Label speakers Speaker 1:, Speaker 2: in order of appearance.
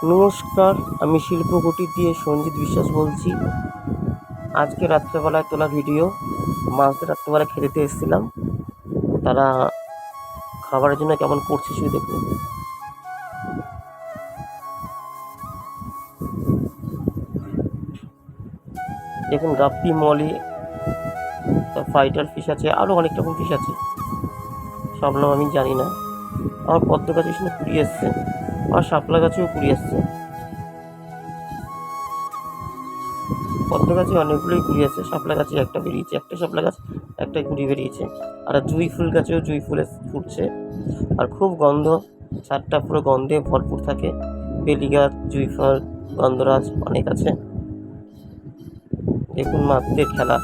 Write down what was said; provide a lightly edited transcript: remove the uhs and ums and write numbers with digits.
Speaker 1: নমস্কার, আমি শিল্পকুটির দিয়ে সঞ্জিত বিশ্বাস বলছি। আজকে রাত্রেবেলায় তোলা ভিডিও। মাছদের রাত্রেবেলায় খেতে এসেছিলাম, তারা খাবারের জন্য কেমন করছে শুধু দেখুন। দেখুন গাপ্পি, মলি, ফাইটার ফিশ আছে, আরও অনেক রকম ফিশ আছে, সব নাম আমি জানি না। আমার পদ্ম গাছে শুনে কুড়ি এসছে, আর শাপলা গাছেও কুড়ি এসছে। পদ্ম গাছে অনেকগুলোই কুড়ি আছে, শাপলা গাছে একটা বেরিয়েছে, একটা শাপলা গাছ একটাই কুড়ি বেরিয়েছে। আর জুঁই ফুল গাছেও জুঁই ফুল ফুটছে, আর খুব গন্ধ, ছাদটা পুরো গন্ধে ভরপুর থাকে। বেলি গাছ, জুঁই ফল, গন্ধরাজ অনেক আছে। দেখুন মাছদের খেলা।